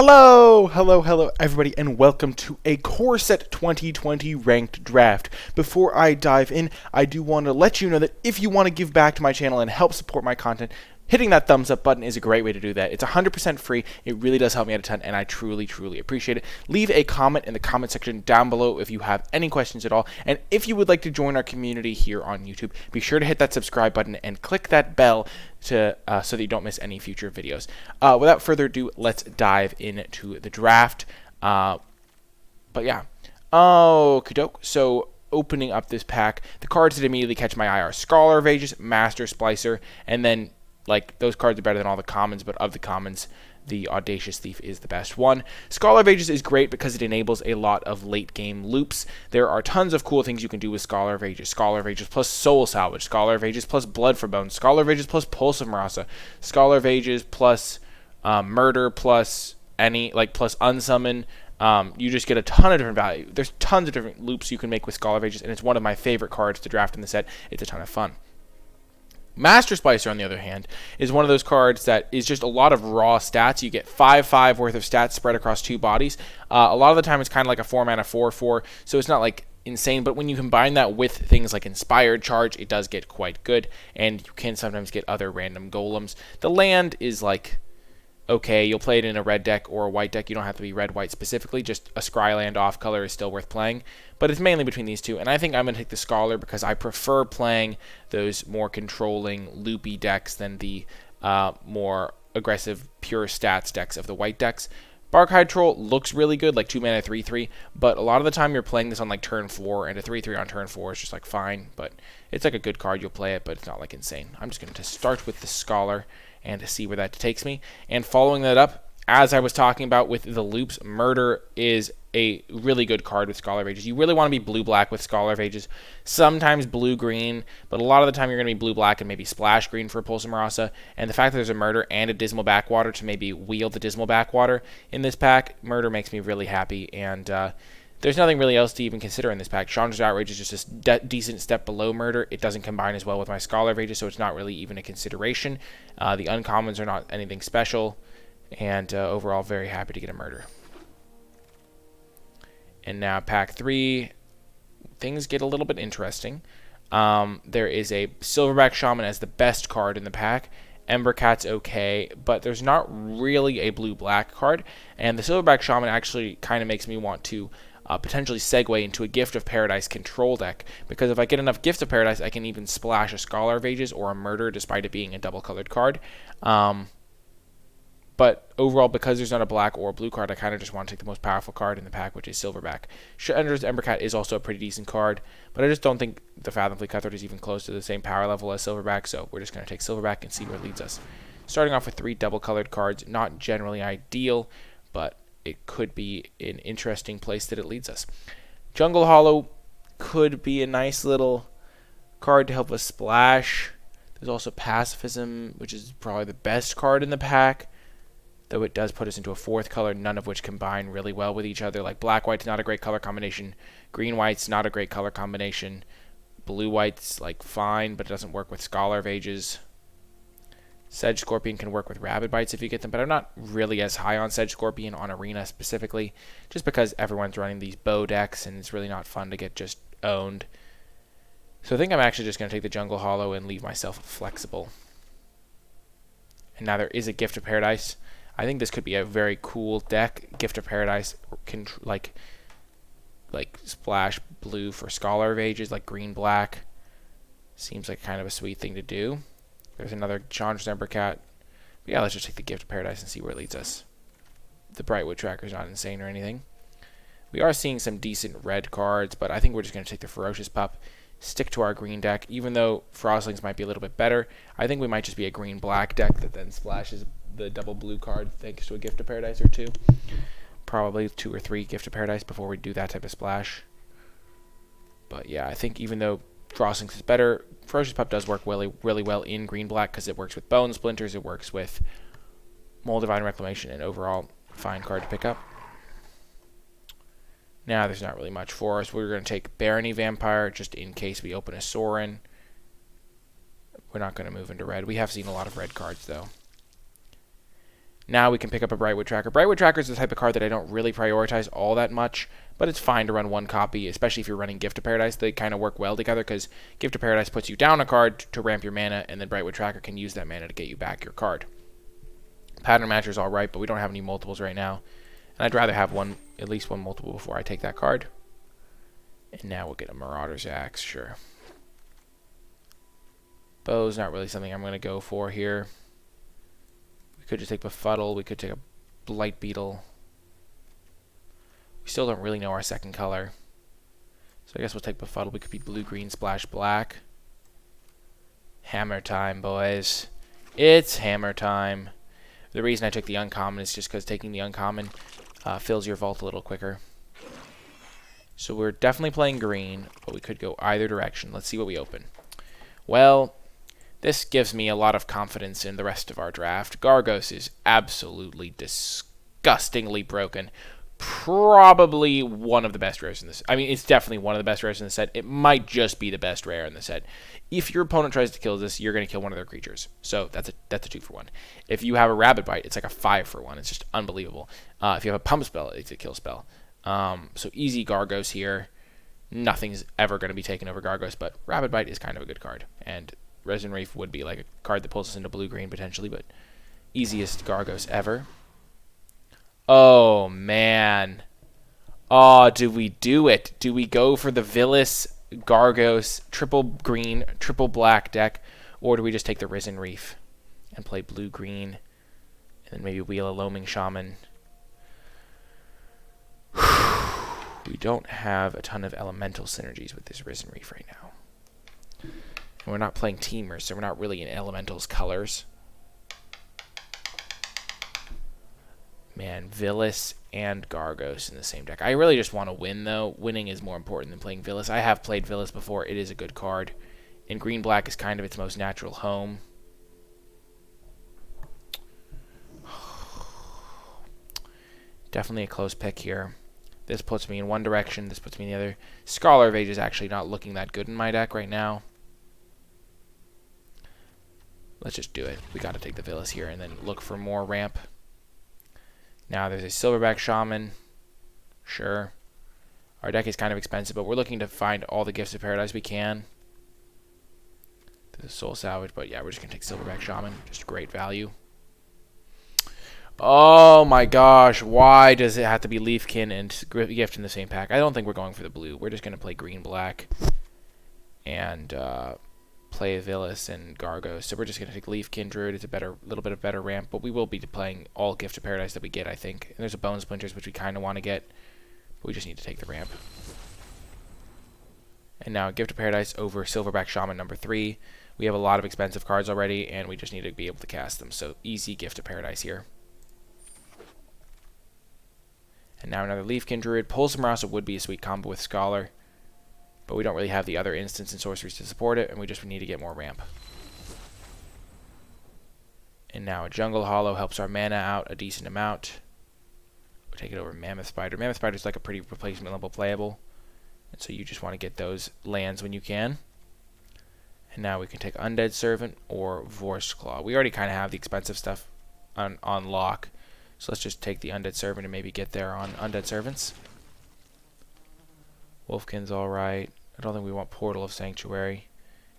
Hello, everybody, and welcome to a Core Set 2020 ranked draft. Before I dive in, I do want to let you know that if you want to give back to my channel and help support my content, hitting that thumbs up button is a great way to do that. It's 100% free. It really does help me out a ton, and I truly appreciate it. Leave a comment in the comment section down below if you have any questions at all. And if you would like to join our community here on YouTube, be sure to hit that subscribe button and click that bell so that you don't miss any future videos. Without further ado, let's dive into the draft. But yeah. Okie doke. So opening up this pack, the cards that immediately catch my eye are Scholar of Ages, Master Splicer, and then those cards are better than all the commons, but of the commons, the Audacious Thief is the best one. Scholar of Ages is great because it enables a lot of late game loops. There are tons of cool things you can do with Scholar of Ages. Scholar of Ages plus Soul Salvage, Scholar of Ages plus Blood for Bones, Scholar of Ages plus Pulse of Marasa, Scholar of Ages plus Murder plus plus Unsummon. You just get a ton of different value. There's tons of different loops you can make with Scholar of Ages, and it's one of my favorite cards to draft in the set. It's a ton of fun. Master Splicer, on the other hand, is one of those cards that is just a lot of raw stats. You get 5/5 worth of stats spread across two bodies. A lot of the time, it's kind of like a 4-mana 4/4, so it's not insane, but when you combine that with things like Inspired Charge, it does get quite good, and you can sometimes get other random golems. The land is okay, you'll play it in a red deck or a white deck. You don't have to be red-white specifically. Just a Scry land off color is still worth playing. But it's mainly between these two. And I think I'm going to take the Scholar because I prefer playing those more controlling, loopy decks than the more aggressive, pure stats decks of the white decks. Barkhide Troll looks really good, 2-mana 3/3. But a lot of the time you're playing this on turn 4, and a 3/3 on turn 4 is just fine. But it's a good card. You'll play it, but it's not insane. I'm just going to start with the Scholar and to see where that takes me. And following that up, as I was talking about with the loops, Murder is a really good card with Scholar of Ages. You really want to be blue-black with Scholar of Ages. Sometimes blue-green, but a lot of the time you're going to be blue-black and maybe splash green for Pulse of Marasa. And the fact that there's a Murder and a Dismal Backwater to maybe wield the Dismal Backwater in this pack, Murder makes me really happy. And there's nothing really else to even consider in this pack. Chandra's Outrage is just a decent step below Murder. It doesn't combine as well with my Scholar of Ages, so it's not really even a consideration. The uncommons are not anything special, and overall very happy to get a Murder. And now pack 3, things get a little bit interesting. There is a Silverback Shaman as the best card in the pack. Embercat's okay, but there's not really a blue-black card, and the Silverback Shaman actually kind of makes me want to potentially segue into a Gift of Paradise control deck, because if I get enough Gift of Paradise, I can even splash a Scholar of Ages or a Murder despite it being a double-colored card. But overall, because there's not a black or a blue card, I kind of just want to take the most powerful card in the pack, which is Silverback. Chandra's Embercat is also a pretty decent card, but I just don't think the Fathomfleet Cutthroat is even close to the same power level as Silverback, so we're just going to take Silverback and see where it leads us. Starting off with 3 double-colored cards, not generally ideal, but it could be an interesting place that it leads us. Jungle Hollow could be a nice little card to help us splash. There's also Pacifism, which is probably the best card in the pack, though it does put us into a 4th color, none of which combine really well with each other. Black-white's not a great color combination. Green-white's not a great color combination. Blue-white's fine, but it doesn't work with Scholar of Ages. Sedge Scorpion can work with Rabid Bites if you get them, but I'm not really as high on Sedge Scorpion on Arena specifically, just because everyone's running these bow decks, and it's really not fun to get just owned. So I think I'm actually just going to take the Jungle Hollow and leave myself flexible. And now there is a Gift of Paradise. I think this could be a very cool deck. Gift of Paradise can like splash blue for Scholar of Ages, green-black. Seems like kind of a sweet thing to do. There's another Chandra's Embercat. But yeah, let's just take the Gift of Paradise and see where it leads us. The Brightwood Tracker is not insane or anything. We are seeing some decent red cards, but I think we're just going to take the Ferocious Pup, stick to our green deck. Even though Frostlings might be a little bit better, I think we might just be a green-black deck that then splashes the double blue card thanks to a Gift of Paradise or 2. Probably 2 or 3 Gift of Paradise before we do that type of splash. But yeah, I think even though Frostlings is better, Ferocious Pup does work really well in green-black because it works with Bone Splinters, it works with Moldavine Reclamation, and overall fine card to pick up. Now there's not really much for us. We're going to take Barony Vampire just in case we open a Sorin. We're not going to move into red. We have seen a lot of red cards though. Now we can pick up a Brightwood Tracker. Brightwood Tracker is the type of card that I don't really prioritize all that much, but it's fine to run one copy, especially if you're running Gift of Paradise. They kind of work well together because Gift of Paradise puts you down a card to ramp your mana, and then Brightwood Tracker can use that mana to get you back your card. Pattern Matcher's alright, but we don't have any multiples right now. And I'd rather have at least one multiple before I take that card. And now we'll get a Marauder's Axe, sure. Bow's not really something I'm going to go for here. We could just take Befuddle. We could take a Blight Beetle. We still don't really know our second color. So I guess we'll take Befuddle. We could be blue, green, splash, black. Hammer time, boys. It's hammer time. The reason I took the uncommon is just because taking the uncommon fills your vault a little quicker. So we're definitely playing green, but we could go either direction. Let's see what we open. Well, this gives me a lot of confidence in the rest of our draft. Gargos is absolutely disgustingly broken. Probably one of the best rares in this. I mean, it's definitely one of the best rares in the set. It might just be the best rare in the set. If your opponent tries to kill this, you're going to kill one of their creatures. So that's a 2-for-1. If you have a Rabid Bite, it's like a 5-for-1. It's just unbelievable. If you have a Pump Spell, it's a kill spell. So easy Gargos here. Nothing's ever going to be taken over Gargos, but Rabid Bite is kind of a good card. And Resin Reef would be like a card that pulls us into blue-green potentially, but easiest Gargos ever. Oh, man. Oh, do we do it? Do we go for the Villas Gargos triple green, triple black deck, or do we just take the Risen Reef and play blue-green and then maybe wheel a Loaming Shaman? We don't have a ton of elemental synergies with this Risen Reef right now. And we're not playing Teamers, so we're not really in Elemental's colors. Man, Villas and Gargos in the same deck. I really just want to win, though. Winning is more important than playing Villas. I have played Villas before. It is a good card. And green-black is kind of its most natural home. Definitely a close pick here. This puts me in one direction. This puts me in the other. Scholar of Age is actually not looking that good in my deck right now. Let's just do it. We got to take the Villas here and then look for more ramp. Now there's a Silverback Shaman. Sure. Our deck is kind of expensive, but we're looking to find all the Gifts of Paradise we can. There's a Soul Salvage, but yeah, we're just going to take Silverback Shaman. Just great value. Oh my gosh, why does it have to be Leafkin and Gift in the same pack? I don't think we're going for the blue. We're just going to play green-black and play Villas and Gargos. So we're just going to take Leafkin Druid. It's a little bit of better ramp, but we will be playing all Gift of Paradise that we get, I think. And there's a Bone Splinters, which we kind of want to get, but we just need to take the ramp. And now Gift of Paradise over Silverback Shaman number 3. We have a lot of expensive cards already, and we just need to be able to cast them. So easy Gift of Paradise here. And now another Leafkin Druid. Pulse Marasa would be a sweet combo with Scholar, but we don't really have the other instants and sorceries to support it, and we just need to get more ramp. And now a Jungle Hollow helps our mana out a decent amount. We'll take it over Mammoth Spider. Mammoth Spider is like a pretty replacement level playable, and so you just want to get those lands when you can. And now we can take Undead Servant or Vorst Claw. We already kind of have the expensive stuff on lock. So let's just take the Undead Servant and maybe get there on Undead Servants. Wolfkin's alright. I don't think we want Portal of Sanctuary.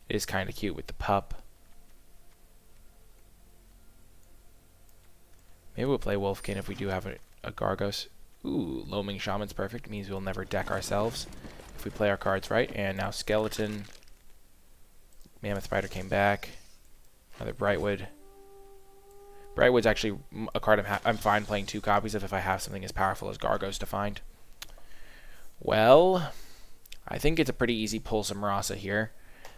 It is kind of cute with the pup. Maybe we'll play Wolfkin if we do have a Gargos. Ooh, Loaming Shaman's perfect. It means we'll never deck ourselves if we play our cards right. And now Skeleton. Mammoth Spider came back. Another Brightwood. Brightwood's actually a card I'm fine playing 2 copies of if I have something as powerful as Gargos to find. Well, I think it's a pretty easy Pulse Marasa here.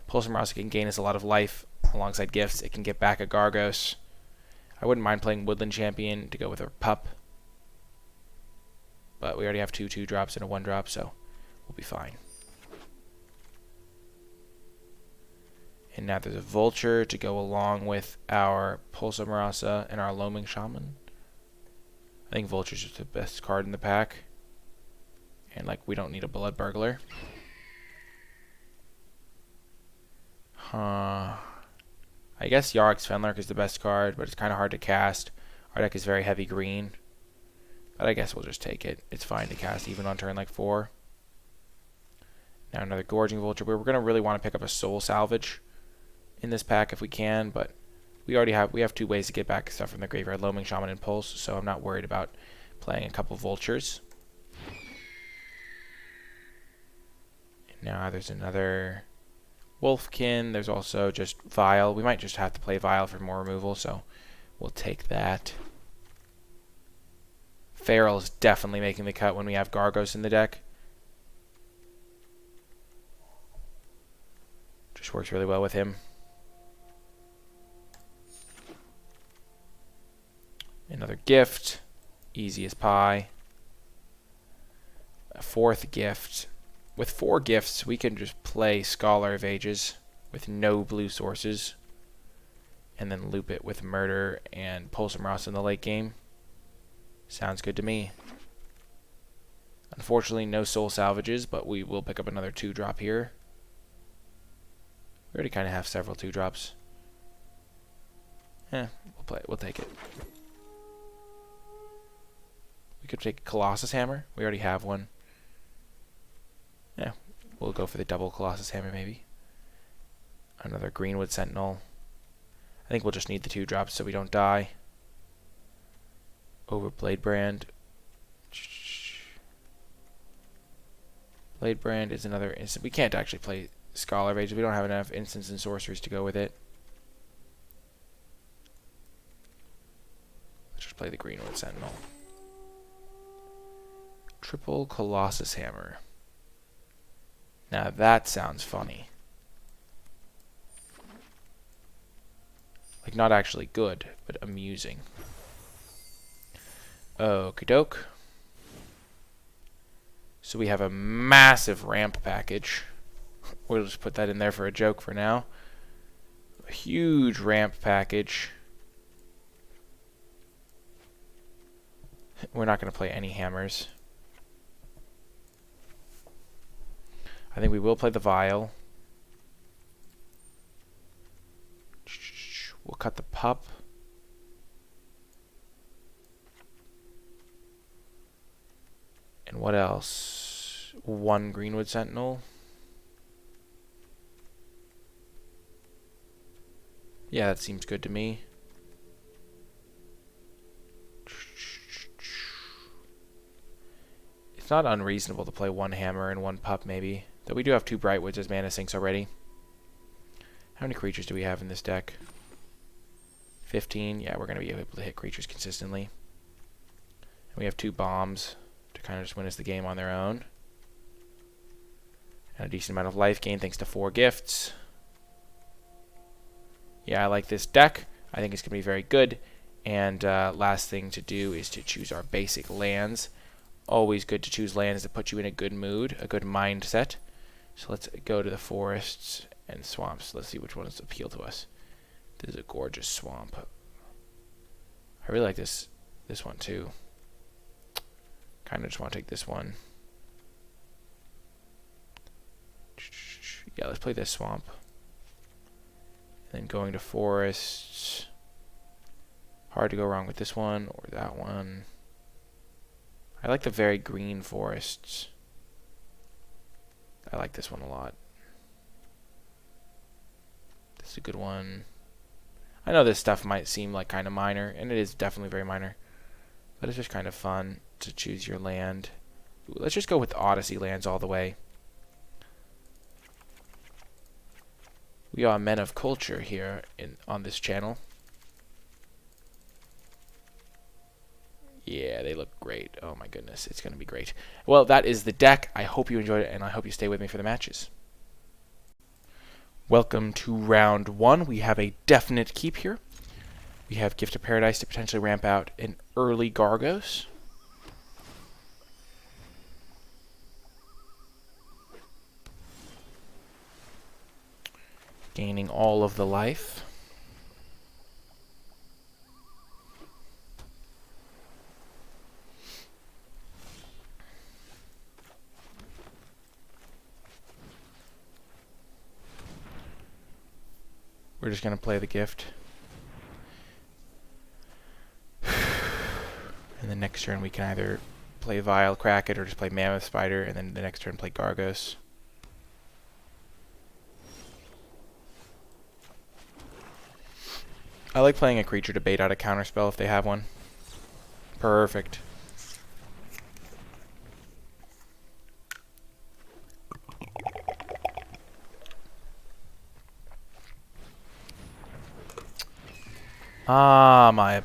Pulse Marasa can gain us a lot of life alongside gifts. It can get back a Gargos. I wouldn't mind playing Woodland Champion to go with a pup. But we already have 2 2-drops and a 1-drop, so we'll be fine. And now there's a Vulture to go along with our Pulse Marasa and our Loaming Shaman. I think Vulture's just the best card in the pack. And like, we don't need a Blood Burglar. I guess Yarok's Fenlark is the best card, but it's kind of hard to cast. Our deck is very heavy green. But I guess we'll just take it. It's fine to cast even on turn like 4. Now another Gorging Vulture. We're going to really want to pick up a Soul Salvage in this pack if we can, but we have 2 ways to get back stuff from the graveyard, Loaming Shaman and Pulse, so I'm not worried about playing a couple Vultures. And now there's another Wolfkin. There's also just Vial. We might just have to play Vial for more removal, so we'll take that. Feral is definitely making the cut when we have Gargos in the deck. Just works really well with him. Another gift. Easy as pie. A 4th gift. With 4 gifts, we can just play Scholar of Ages with no blue sources. And then loop it with Murder and Pulsum Ross in the late game. Sounds good to me. Unfortunately, no Soul Salvages, but we will pick up another 2-drop here. We already kind of have several 2-drops. We'll take it. We could take Colossus Hammer. We already have one. Yeah, we'll go for the double Colossus Hammer maybe. Another Greenwood Sentinel. I think we'll just need the 2-drops so we don't die. Over Bladebrand. Bladebrand is another instant. We can't actually play Scholar of Ages. We don't have enough instants and sorceries to go with it. Let's just play the Greenwood Sentinel. Triple Colossus Hammer. Now that sounds funny. Like, not actually good, but amusing. Okie doke. So we have a massive ramp package. We'll just put that in there for a joke for now. A huge ramp package. We're not going to play any hammers. I think we will play the Vial. We'll cut the pup. And what else? 1 Greenwood Sentinel. Yeah, that seems good to me. It's not unreasonable to play 1 hammer and 1 pup, maybe. Though we do have 2 Brightwoods as mana sinks already. How many creatures do we have in this deck? 15. Yeah, we're going to be able to hit creatures consistently. And we have 2 bombs to kind of just win us the game on their own. And a decent amount of life gain thanks to 4 gifts. Yeah, I like this deck. I think it's going to be very good. And last thing to do is to choose our basic lands. Always good to choose lands that put you in a good mood, a good mindset. So let's go to the forests and swamps. Let's see which ones appeal to us. This is a gorgeous swamp. I really like this one too. Kind of just want to take this one. Yeah, let's play this swamp. And then going to forests. Hard to go wrong with this one or that one. I like the very green forests. I like this one a lot. This is a good one. I know this stuff might seem like kind of minor, and it is definitely very minor. But it's just kind of fun to choose your land. Ooh, let's just go with Odyssey lands all the way. We are men of culture here on this channel. Yeah, they look great. Oh my goodness, it's going to be great. Well, that is the deck. I hope you enjoyed it, and I hope you stay with me for the matches. Welcome to round 1. We have a definite keep here. We have Gift of Paradise to potentially ramp out an early Gargos. Gaining all of the life. We're just going to play the gift. then next turn we can either play Vile, crack it, or just play Mammoth Spider, and then the next turn play Gargos. I like playing a creature to bait out a counterspell if they have one. Perfect. Ah, my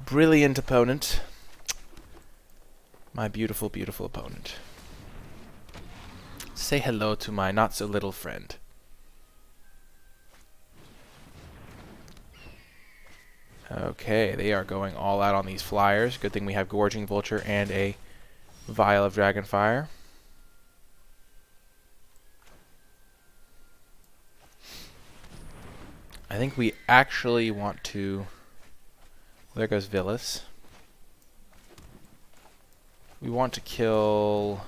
brilliant opponent. My beautiful, beautiful opponent. Say hello to my not-so-little friend. Okay, they are going all out on these flyers. Good thing we have Gorging Vulture and a Vial of Dragonfire. I think we actually want to... Well, there goes Villas. We want to kill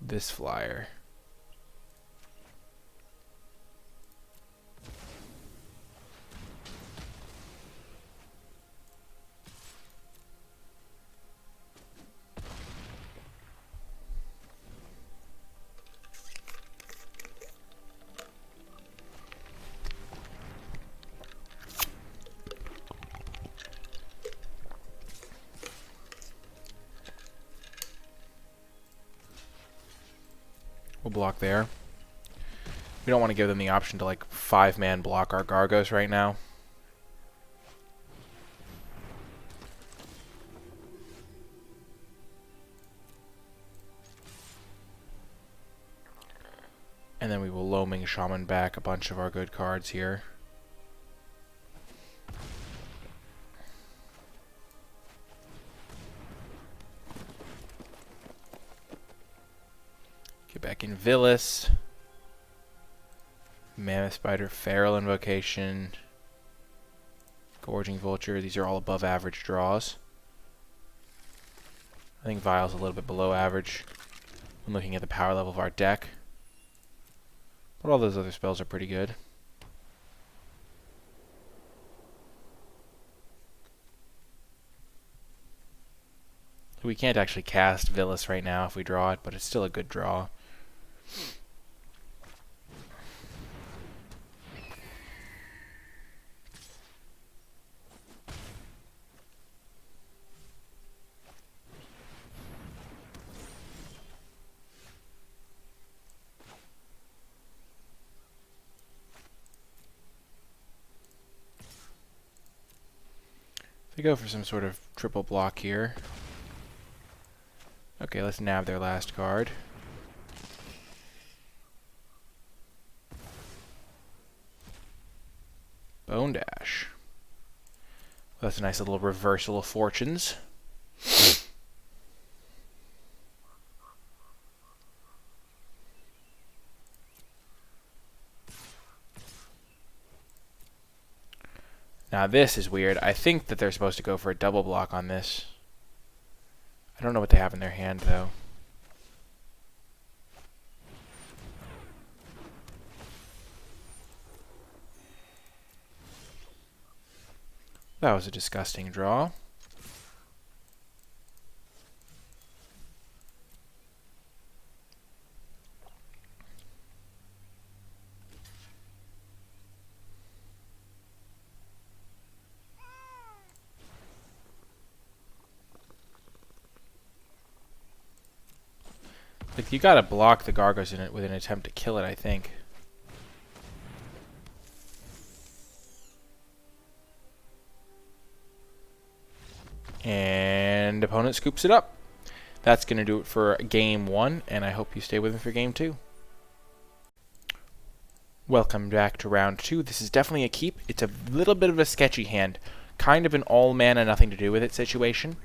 this flyer. We'll block there. We don't want to give them the option to like 5-man block our Gargos right now. And then we will Loaming Shaman back a bunch of our good cards here. Get back in Villas. Mammoth Spider, Feral Invocation, Gorging Vulture. These are all above average draws. I think Vial's a little bit below average when looking at the power level of our deck. But all those other spells are pretty good. We can't actually cast Villas right now if we draw it, but it's still a good draw. They go for some sort of triple block here. Okay, let's nab their last card. Bone Dash. Well, that's a nice little reversal of fortunes. Now this is weird. I think that they're supposed to go for a double block on this. I don't know what they have in their hand, though. That was a disgusting draw. Like, you gotta block the Gargos in it with an attempt to kill it, I think. And opponent scoops it up. That's going to do it for game 1, and I hope you stay with me for game 2. Welcome back to round 2. This is definitely a keep. It's a little bit of a sketchy hand. Kind of an all mana, nothing to do with it situation.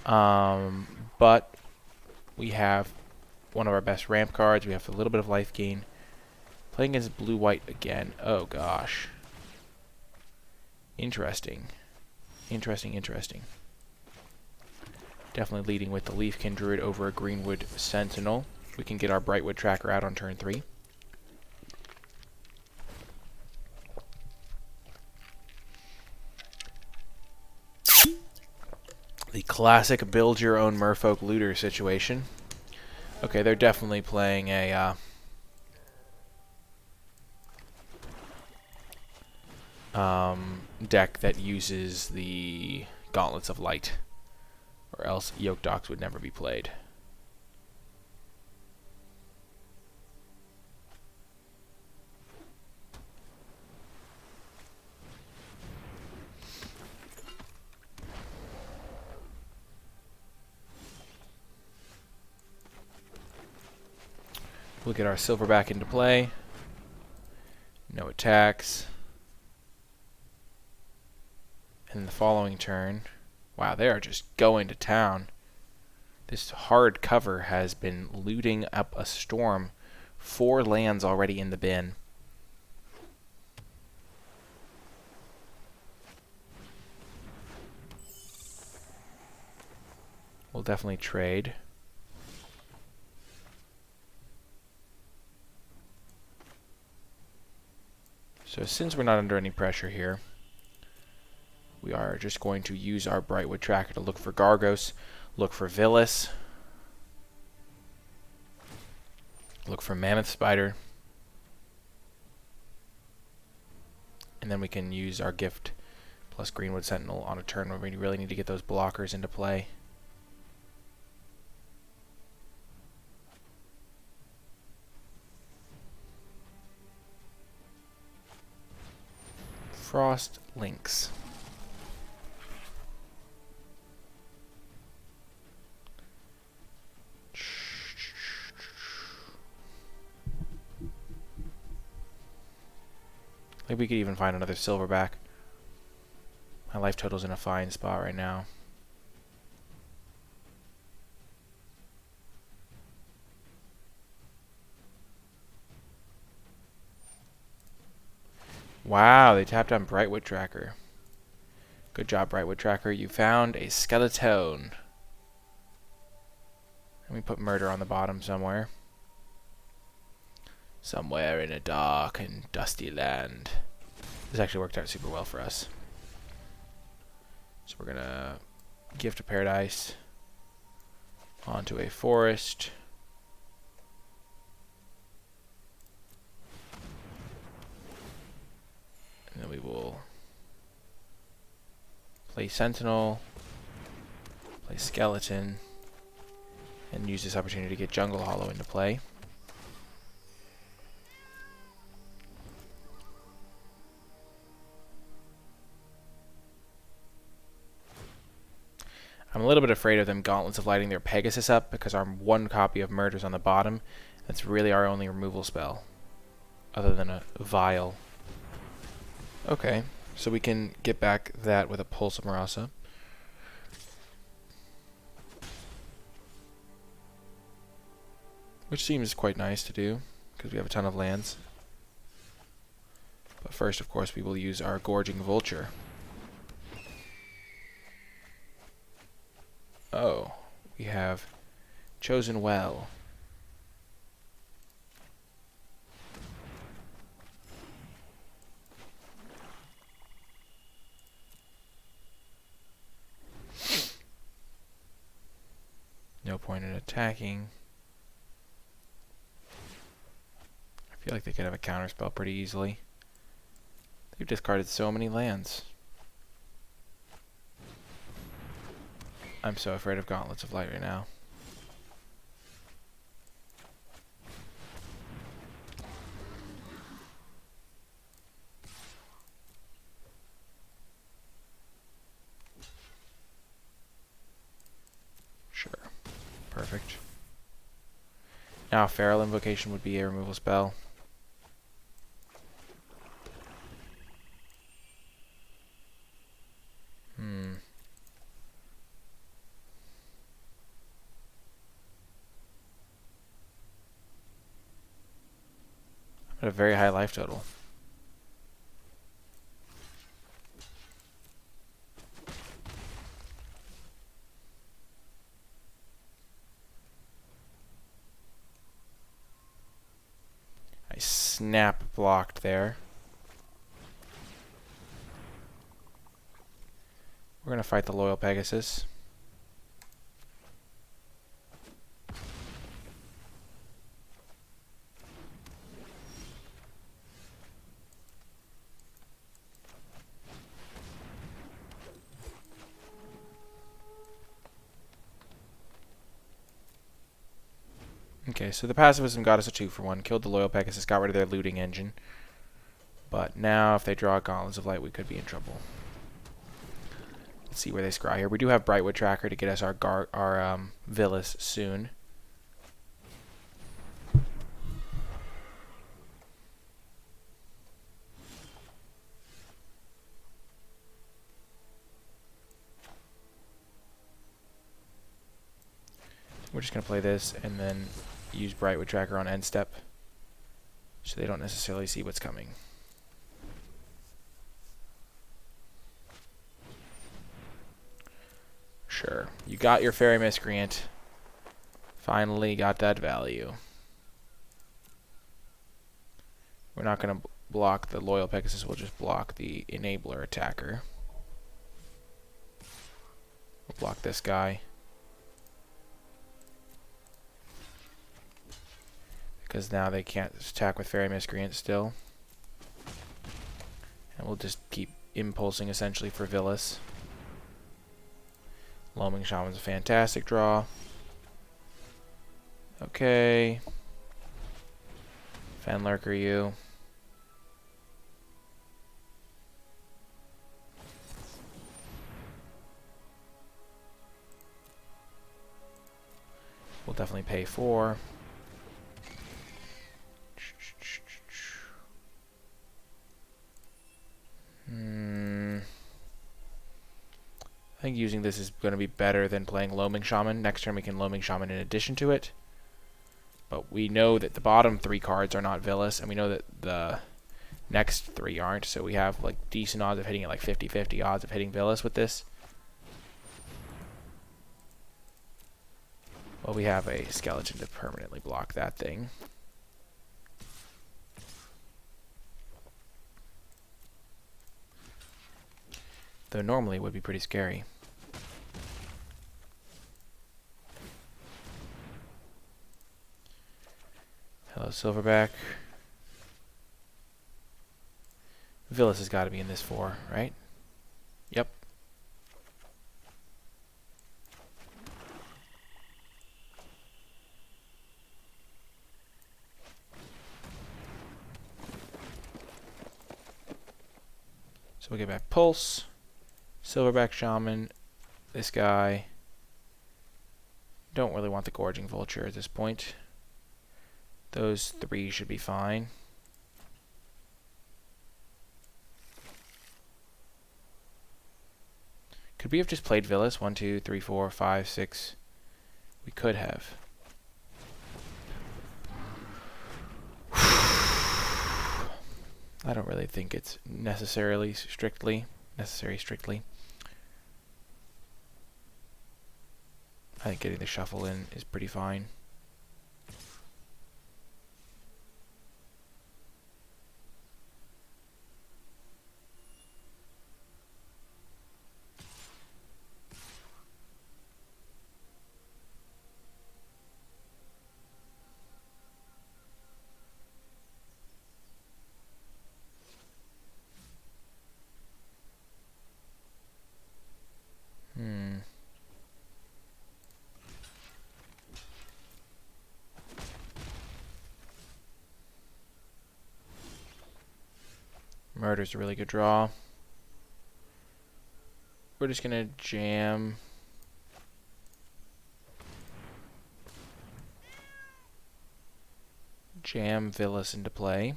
But we have one of our best ramp cards. We have a little bit of life gain. Playing against blue-white again. Oh, gosh. Interesting. Interesting. Definitely leading with the Leafkin Druid over a Greenwood Sentinel. We can get our Brightwood Tracker out on turn 3. The classic build your own merfolk looter situation. Okay, they're definitely playing a deck that uses the Gauntlets of Light, or else Yoke Docks would never be played. We'll get our silver back into play. No attacks. And the following turn, wow, they are just going to town. This hard cover has been looting up a storm. 4 lands already in the bin. We'll definitely trade. So since we're not under any pressure here, we are just going to use our Brightwood Tracker to look for Gargos, look for Villas, look for Mammoth Spider, and then we can use our Gift plus Greenwood Sentinel on a turn where we really need to get those blockers into play. Frost Lynx. Maybe we could even find another silverback. My life total's in a fine spot right now. Wow, they tapped on Brightwood Tracker. Good job, Brightwood Tracker. You found a skeleton. Let me put murder on the bottom somewhere. Somewhere in a dark and dusty land. This actually worked out super well for us. So we're going to Gift of Paradise onto a forest. And then we will play Sentinel, play Skeleton, and use this opportunity to get Jungle Hollow into play. I'm a little bit afraid of them Gauntlets of Lighting their Pegasus up because our 1 copy of Murder's on the bottom. That's really our only removal spell, other than a Vial. Okay, so we can get back that with a Pulse of Marasa. Which seems quite nice to do, because we have a ton of lands. But first, of course, we will use our Gorging Vulture. Oh, we have chosen well. No point in attacking. I feel like they could have a counterspell pretty easily. They've discarded so many lands. I'm so afraid of Gauntlets of Light right now. Sure. Perfect. Now, Feral Invocation would be a removal spell. At a very high life total. I snap blocked there. We're going to fight the Loyal Pegasus. Okay, so the pacifism got us a 2-for-1. Killed the Loyal Pegasus, got rid of their looting engine. But now if they draw Gauntlets of Light, we could be in trouble. Let's see where they scry here. We do have Brightwood Tracker to get us our Villas soon. We're just going to play this and then use Brightwood Tracker on end step so they don't necessarily see what's coming. Sure. You got your Fairy Miscreant. Finally got that value. We're not going to block the Loyal Pegasus. We'll just block the Enabler Attacker. We'll block this guy. Because now they can't attack with Fairy Miscreant still. And we'll just keep impulsing essentially for Villas. Loaming Shaman's a fantastic draw. Okay. Fenlurker, you. We'll definitely pay 4. I think using this is going to be better than playing Loaming Shaman. Next turn we can Loaming Shaman in addition to it. But we know that the bottom 3 cards are not Villas, and we know that the next 3 aren't, so we have like decent odds of hitting it, like 50-50 odds of hitting Villas with this. Well, we have a skeleton to permanently block that thing. Though normally it would be pretty scary. Hello, Silverback. Villas has got to be in this 4, right? Yep. So we'll get back Pulse, Silverback Shaman, this guy. Don't really want the Gorging Vulture at this point. Those 3 should be fine. Could we have just played Villas? 1, 2, 3, 4, 5, 6. We could have. I don't really think it's necessary strictly. I think getting the shuffle in is pretty fine. Murder's a really good draw. We're just gonna jam Villas into play.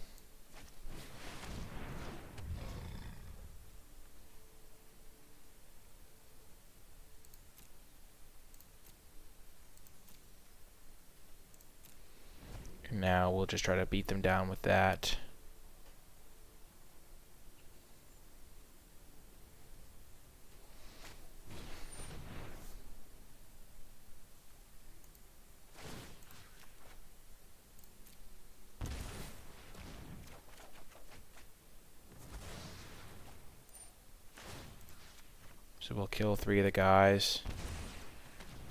And now we'll just try to beat them down with that. So we'll kill 3 of the guys,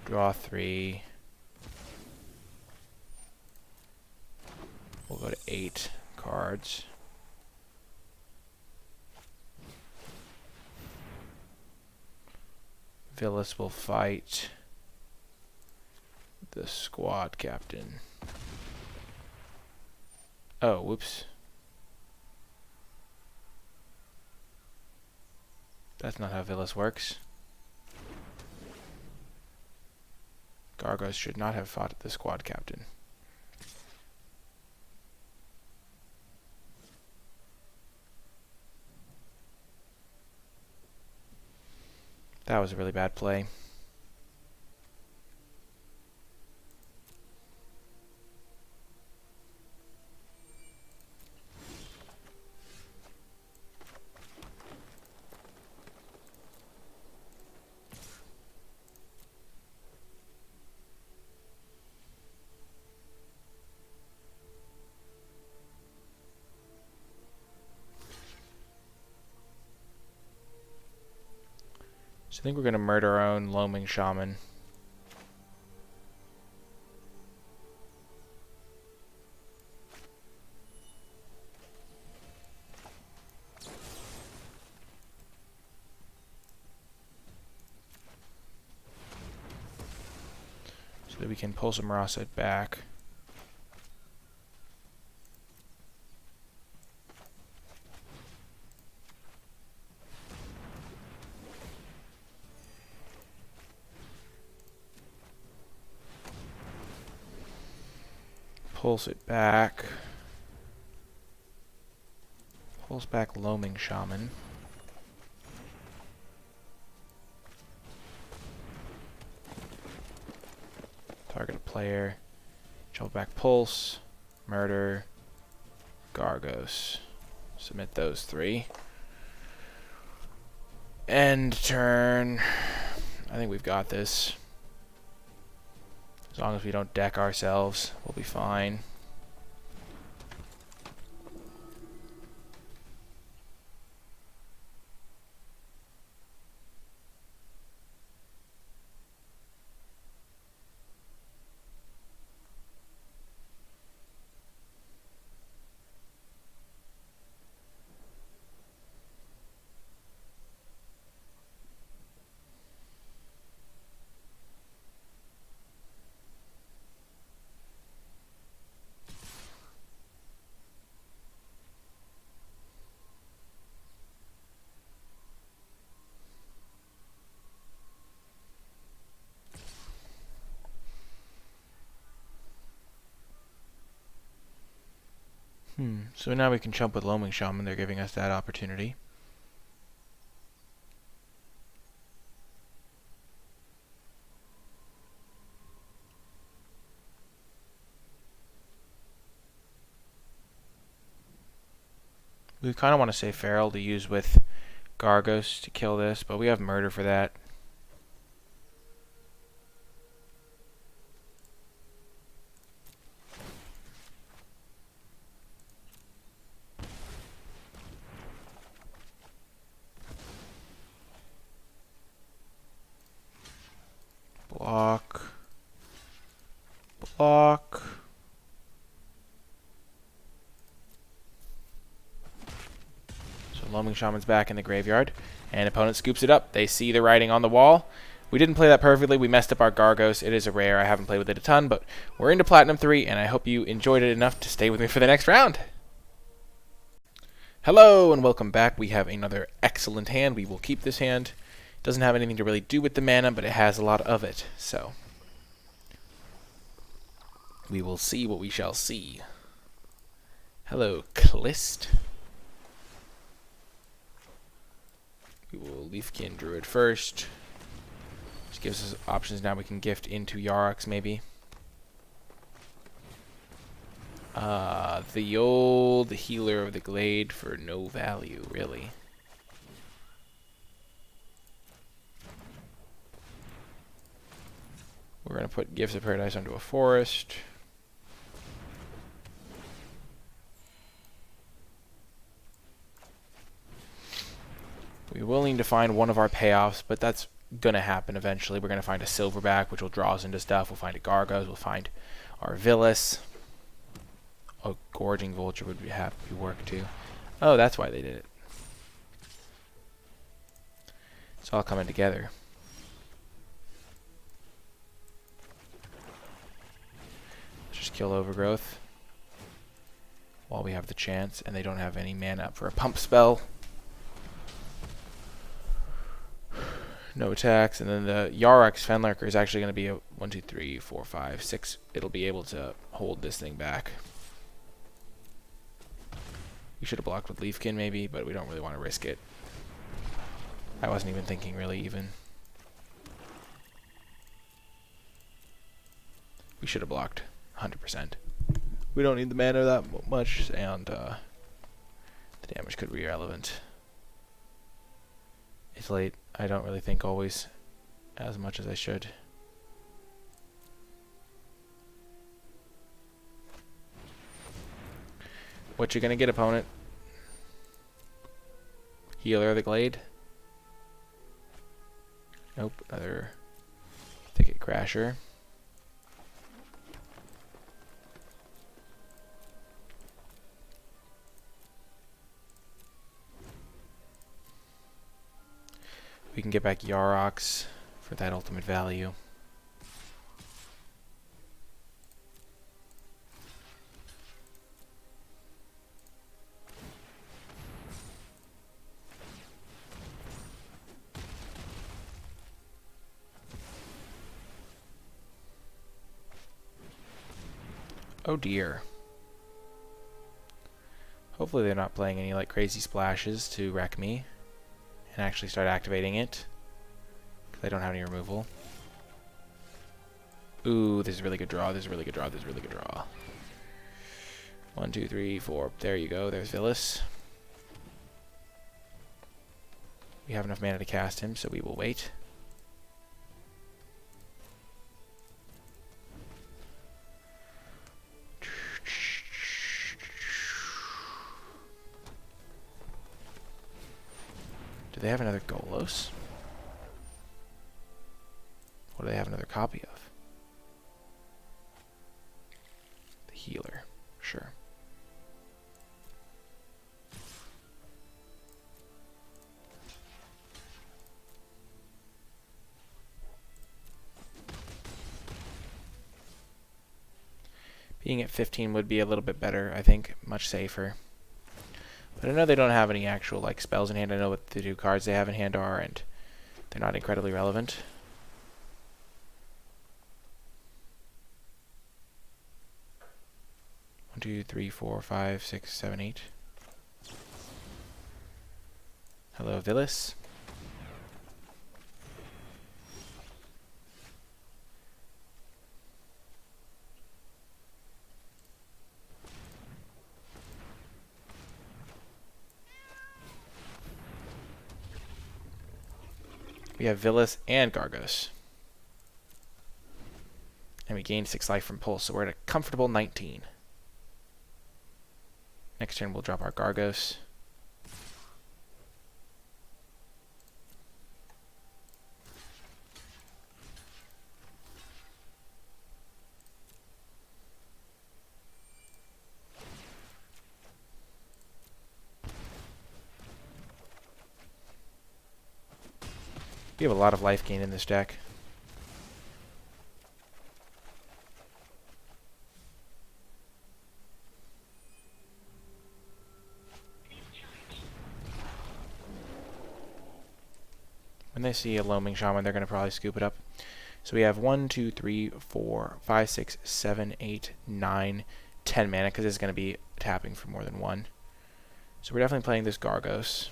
draw 3. We'll go to 8 cards. Villas will fight the squad captain. Oh, whoops. That's not how Villas works. Gargos should not have fought the squad captain. That was a really bad play. So I think we're going to murder our own Loaming Shaman. So that we can pull some Rosset back. Pulse it back. Pulse back Loaming Shaman. Target a player. Shuffle back Pulse. Murder. Gargos. Submit those three. End turn. I think we've got this. As long as we don't deck ourselves, we'll be fine. So now we can chump with Loaming Shaman. They're giving us that opportunity. We kind of want to say Feral to use with Gargos to kill this, but we have Murder for that. Block. Block. So Loaming Shaman's back in the graveyard, and opponent scoops it up. They see the writing on the wall. We didn't play that perfectly. We messed up our Gargos. It is a rare. I haven't played with it a ton, but we're into Platinum 3, and I hope you enjoyed it enough to stay with me for the next round. Hello, and welcome back. We have another excellent hand. We will keep this hand. Doesn't have anything to really do with the mana, but it has a lot of it, so we will see what we shall see. Hello, Clist. We will Leafkin Druid first. Which gives us options now. We can gift into Yarok, maybe. The old Healer of the Glade for no value, really. We're going to put Gifts of Paradise onto a forest. We will need to find one of our payoffs, but that's going to happen eventually. We're going to find a Silverback, which will draw us into stuff. We'll find a Gargos. We'll find our Villas. A Gorging Vulture would be happy to work too. Oh, that's why they did it. It's all coming together. kill Overgrowth while we have the chance, and they don't have any mana up for a pump spell. No attacks, and then the Yarok's Fenlurker is actually going to be a 1, 2, 3, 4, 5, 6. It'll be able to hold this thing back. We should have blocked with Leafkin maybe, but we don't really want to risk it. I wasn't even thinking really even. We should have blocked 100%. We don't need the mana that much, and the damage could be irrelevant. It's late. I don't really think always as much as I should. What you gonna get, opponent? Healer of the Glade? Nope, another Thicket Crasher. We can get back Yaroks for that ultimate value. Oh dear. Hopefully they're not playing any like crazy splashes to wreck me and actually start activating it, because I don't have any removal. Ooh, this is a really good draw. This is a really good draw. This is a really good draw. 1, 2, 3, 4. There you go. There's Villas. We have enough mana to cast him, so we will wait. Do they have another Golos? What do they have another copy of? The Healer. Sure. Being at 15 would be a little bit better, I think. Much safer. But I know they don't have any actual like spells in hand. I know what the 2 cards they have in hand are, and they're not incredibly relevant. One, 2, 3, 4, 5, 6, 7, 8. Hello, Villas. We have Villas and Gargos. And we gained 6 life from Pulse, so we're at a comfortable 19. Next turn we'll drop our Gargos. We have a lot of life gain in this deck. When they see a Loaming Shaman, they're going to probably scoop it up. So we have 1, 2, 3, 4, 5, 6, 7, 8, 9, 10 mana, because it's going to be tapping for more than 1. So we're definitely playing this Gargos.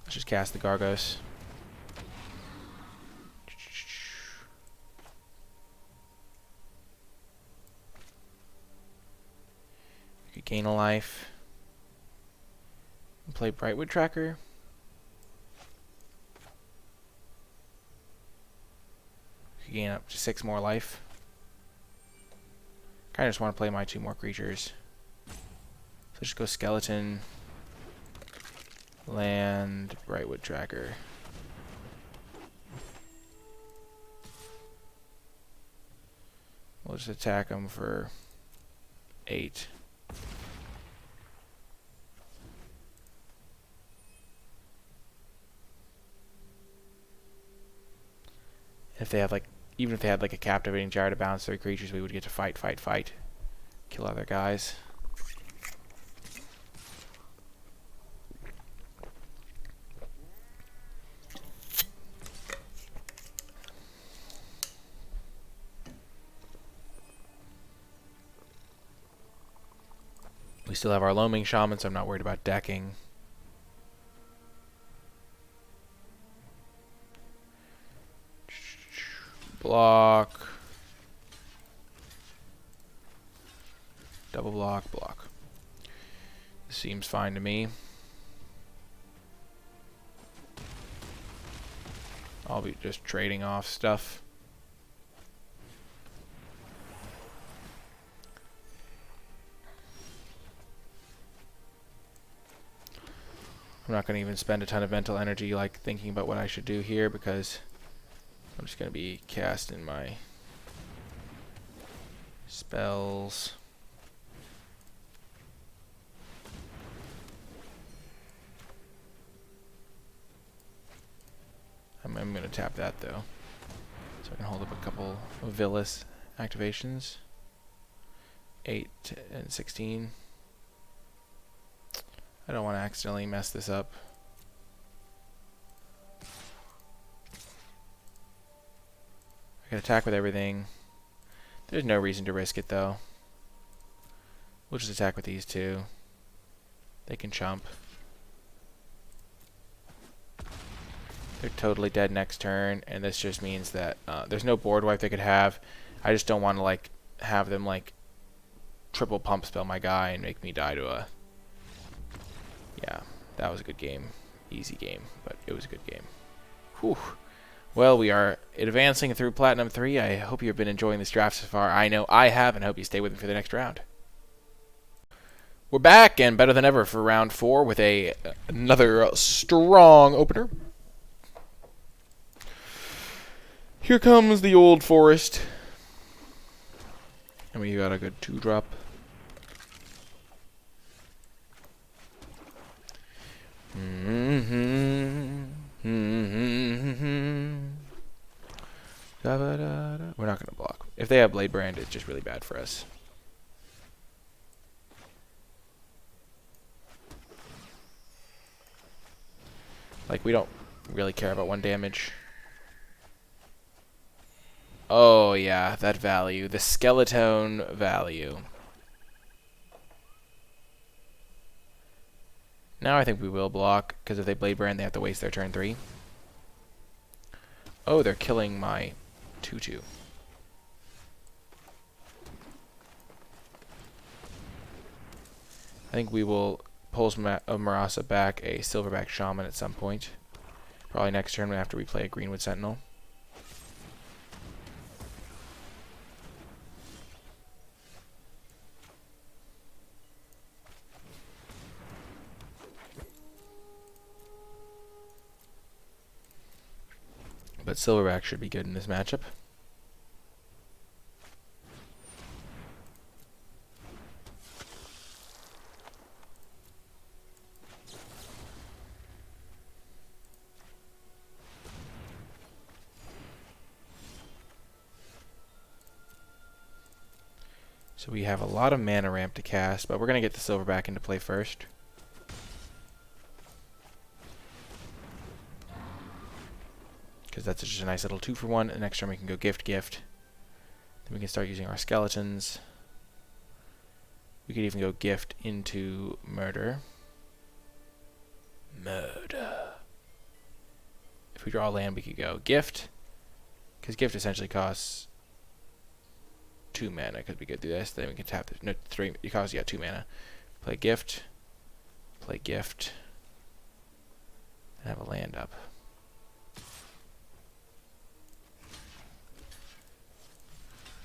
Let's just cast the Gargos. We could gain a life. And play Brightwood Tracker. We could gain up to 6 more life. Kinda just want to play my 2 more creatures. So just go Skeleton. Land, Brightwood Tracker. We'll just attack them for 8. If they have like even if they had like a captivating gyre to bounce 3 creatures, we would get to fight, kill other guys. We still have our Loaming Shaman, so I'm not worried about decking. Block. Double block, block. This seems fine to me. I'll be just trading off stuff. I'm not going to even spend a ton of mental energy like thinking about what I should do here, because I'm just going to be casting my spells. I'm going to tap that though, so I can hold up a couple of Villas activations. 8 and 16. I don't want to accidentally mess this up. I can attack with everything. There's no reason to risk it though. We'll just attack with these two. They can chump. They're totally dead next turn, and this just means that there's no board wipe they could have. I just don't want to like have them like triple pump spell my guy and make me die to a... Yeah, that was a good game. Easy game, but it was a good game. Whew. Well, we are advancing through Platinum 3. I hope you've been enjoying this draft so far. I know I have, and hope you stay with me for the next round. We're back, and better than ever for round 4 with another strong opener. Here comes the old forest. And we got a good 2-drop. We're not going to block. If they have Blade Brand, it's just really bad for us. Like, we don't really care about 1 damage. Oh, yeah, that value. The skeleton value. Now I think we will block, because if they Blade Brand, they have to waste their turn 3. Oh, they're killing my 2/2. I think we will pulse Marasa back a Silverback Shaman at some point. Probably next turn after we play a Greenwood Sentinel. But Silverback should be good in this matchup. So we have a lot of mana ramp to cast, but we're going to get the Silverback into play first. Because that's just a nice little 2-for-1, and next turn we can go gift. Then we can start using our skeletons. We could even go gift into murder. If we draw land, we could go gift, because gift essentially costs 2 mana, because we could do this. Then we can tap this. No, 3. It costs 2 mana. Play gift, and have a land up.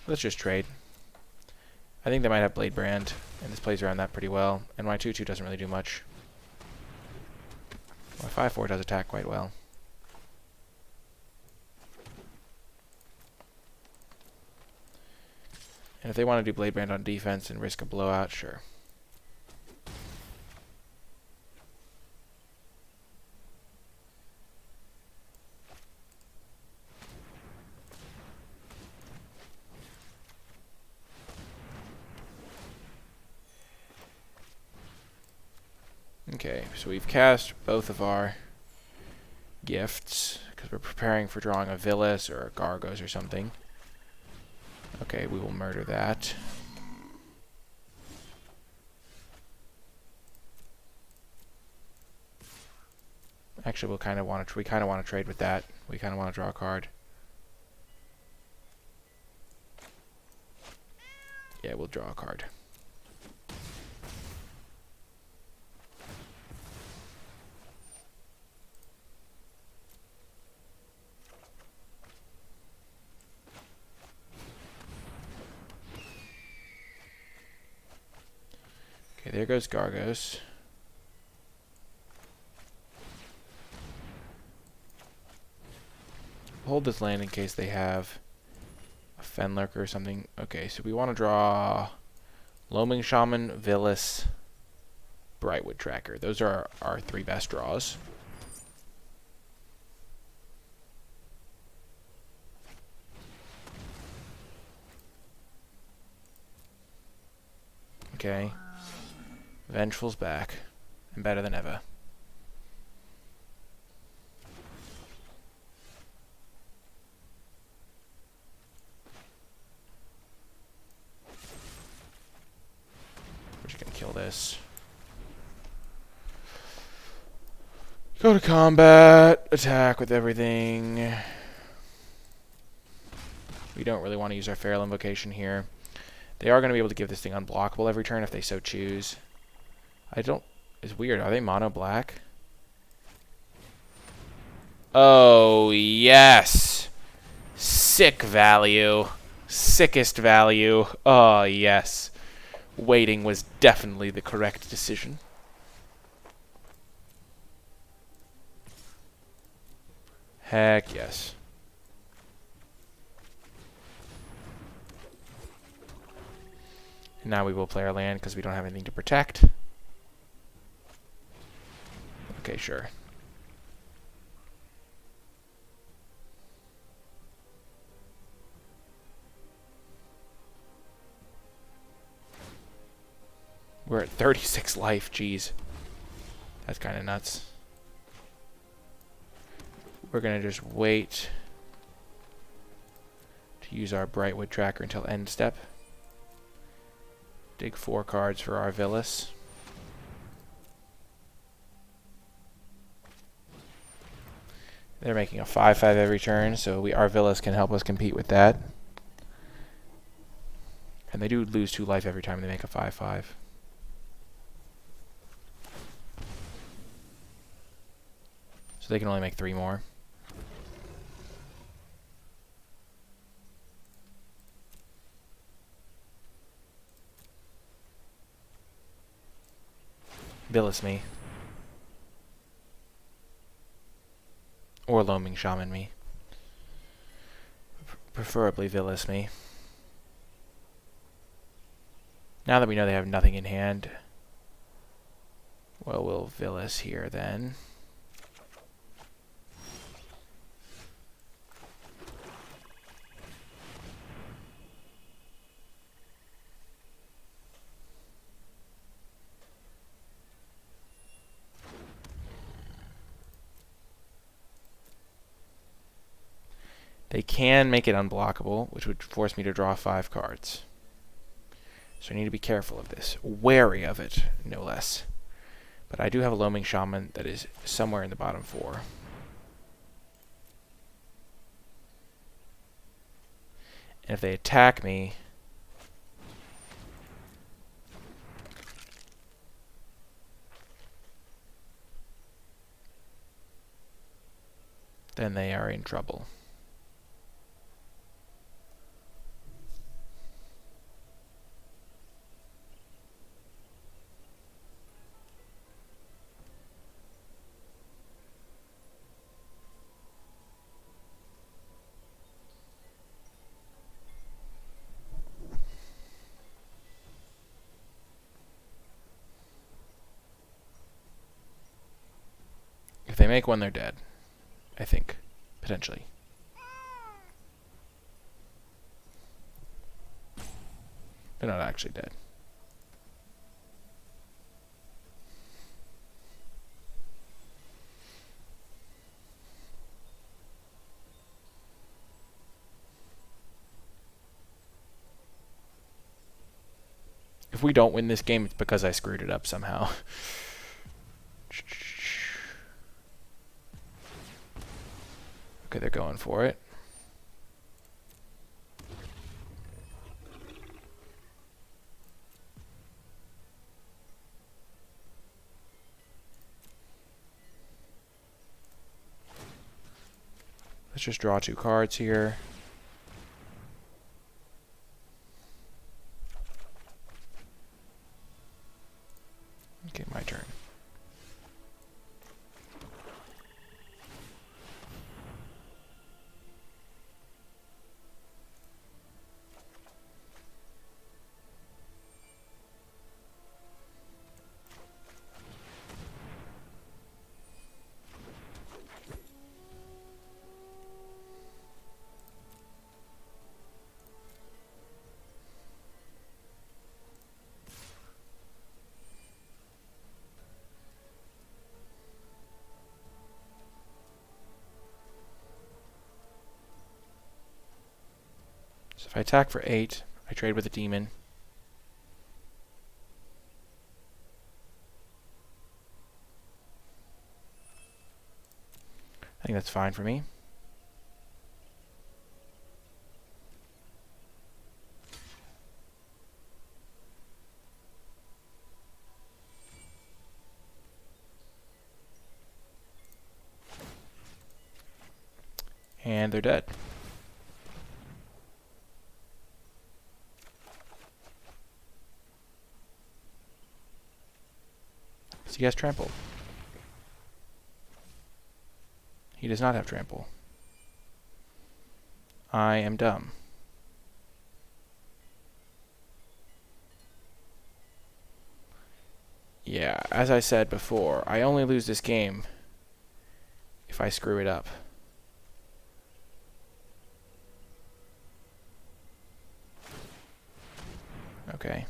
Let's just trade. I think they might have Blade Brand, and this plays around that pretty well. And my 2/2 doesn't really do much. My 5/4 does attack quite well. And if they want to do Blade Brand on defense and risk a blowout, sure. Okay, so we've cast both of our gifts because we're preparing for drawing a Villas or a Gargos or something. Okay, we will murder that. Actually, we kind of want to trade with that. We kind of want to draw a card. Yeah, we'll draw a card. Okay, there goes Gargos. Hold this land in case they have a Fenlurker or something. Okay, so we want to draw Loaming Shaman, Villas, Brightwood Tracker. Those are our 3 best draws. Okay. Vengeful's back. And better than ever. We're just gonna kill this. Go to combat. Attack with everything. We don't really want to use our Feral Invocation here. They are going to be able to give this thing unblockable every turn if they so choose. It's weird. Are they mono black? Oh, yes. Sick value. Sickest value. Oh, yes. Waiting was definitely the correct decision. Heck yes. And now we will play our land because we don't have anything to protect. Okay, sure. We're at 36 life, jeez. That's kind of nuts. We're going to just wait to use our Brightwood Tracker until end step. Dig 4 cards for our Villas. They're making a 5/5 every turn, so our Villas can help us compete with that. And they do lose 2 life every time they make a 5/5. So they can only make 3 more. Villas me. Or Loaming Shaman me. Preferably Villas me. Now that we know they have nothing in hand, well, we'll Villas here then. They can make it unblockable, which would force me to draw 5 cards. So I need to be careful of this. Wary of it, no less. But I do have a Loaming Shaman that is somewhere in the bottom 4. And if they attack me, then they are in trouble. If they make one, they're dead. I think. Potentially. They're not actually dead. If we don't win this game, it's because I screwed it up somehow. Okay, they're going for it. Let's just draw 2 cards here. Okay, my turn. So if I attack for 8, I trade with a demon. I think that's fine for me. And they're dead. So he has trample. He does not have trample. I am dumb. Yeah, as I said before, I only lose this game if I screw it up. Okay.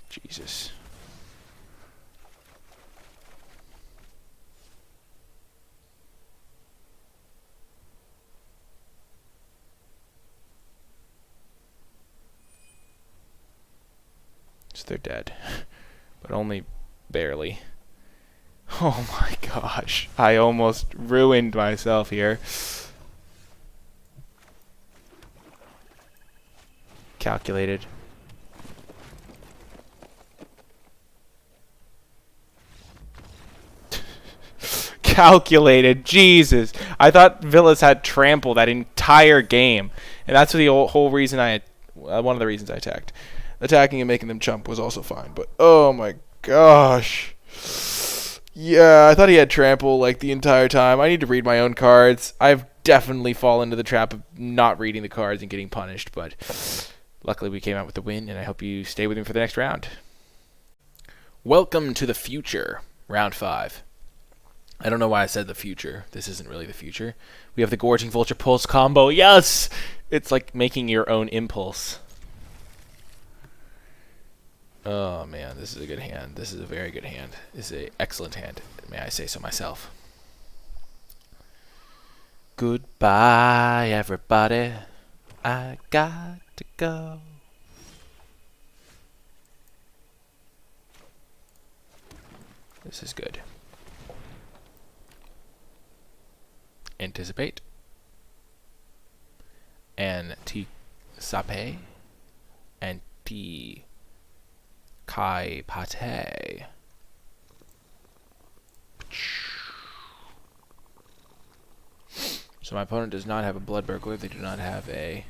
Jesus. So they're dead. But only barely. Oh my gosh. I almost ruined myself here. Calculated. Calculated. Jesus. I thought Villas had trample that entire game. And that's the whole reason I... one of the reasons I attacked. Attacking and making them chump was also fine. But, oh my gosh. Yeah, I thought he had trample like the entire time. I need to read my own cards. I've definitely fallen into the trap of not reading the cards and getting punished. But luckily we came out with the win. And I hope you stay with me for the next round. Welcome to the future. Round 5. I don't know why I said the future. This isn't really the future. We have the Gorging Vulture Pulse combo. Yes! It's like making your own impulse. Oh, man. This is a good hand. This is a very good hand. This is an excellent hand. May I say so myself. Goodbye, everybody. I got to go. This is good. Anticipate. Anti-sape. Anti-kai pate. So my opponent does not have a Blood Burglar. They do not have a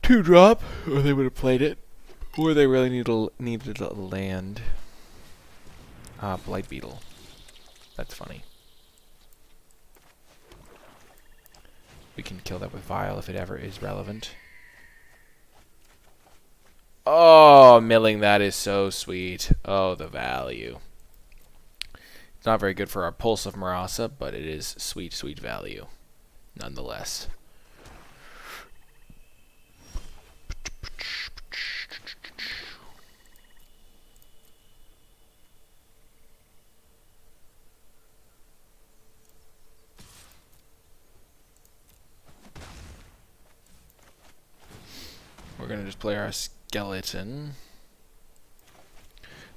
2-drop, or they would have played it. Or they really needed a land. Blight Beetle. That's funny. We can kill that with Vile if it ever is relevant. Oh, milling that is so sweet. Oh, the value. It's not very good for our Pulse of Marasa, but it is sweet, sweet value. Nonetheless. going to just play our skeleton.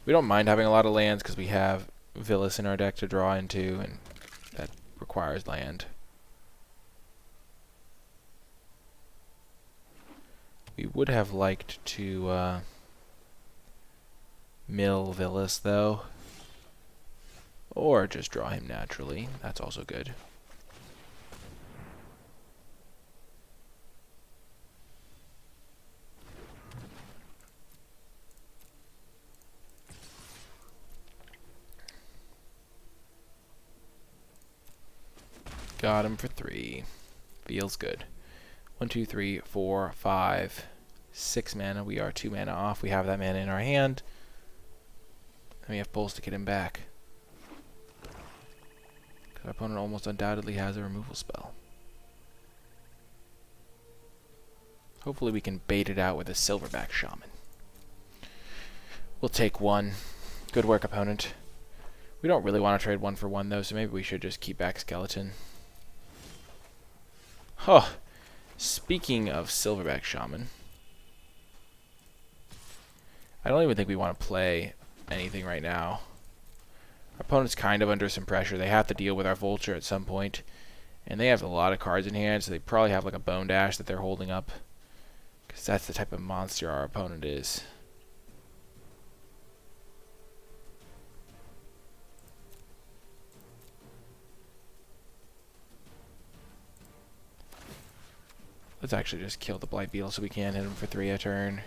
We don't mind having a lot of lands because we have Villas in our deck to draw into, and that requires land. We would have liked to mill Villas, though. Or just draw him naturally. That's also good. Got him for 3. Feels good. 1, 2, 3, 4, 5, 6 mana. We are 2 mana off. We have that mana in our hand. And we have pulls to get him back. Our opponent almost undoubtedly has a removal spell. Hopefully we can bait it out with a Silverback Shaman. We'll take 1. Good work, opponent. We don't really want to trade 1 for 1, though, so maybe we should just keep back Skeleton. Oh, speaking of Silverback Shaman, I don't even think we want to play anything right now. Our opponent's kind of under some pressure. They have to deal with our Vulture at some point, and they have a lot of cards in hand, so they probably have like a Bone Dash that they're holding up, because that's the type of monster our opponent is. Let's actually just kill the Blight Beetle so we can hit him for 3 a turn.